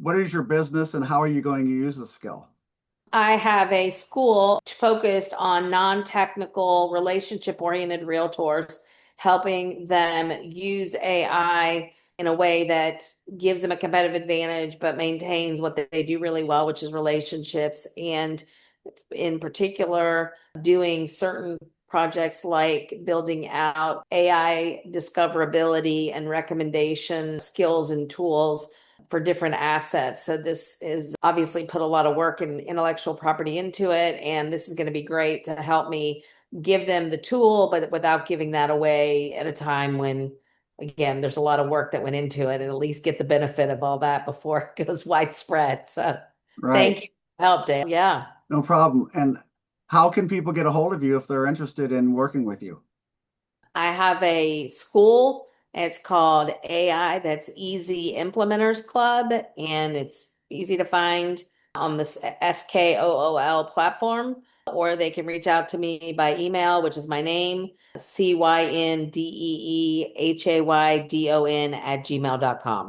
What is your business and how are you going to use the skill? I have a school focused on non-technical, relationship-oriented realtors, helping them use AI in a way that gives them a competitive advantage, but maintains what they do really well, which is relationships. And in particular, doing certain projects like building out AI discoverability and recommendation skills and tools for different assets. So this is obviously put a lot of work and intellectual property into it. And this is going to be great to help me give them the tool, but without giving that away at a time when, again, there's a lot of work that went into it, and at least get the benefit of all that before it goes widespread. So Right. thank you for help, Dave. Yeah. No problem. And how can people get a hold of you if they're interested in working with you? I have a school. It's called AI, that's Easy Implementers Club, and it's easy to find on this SKOOL platform, or they can reach out to me by email, which is my name, CyndeeHaydon @gmail.com.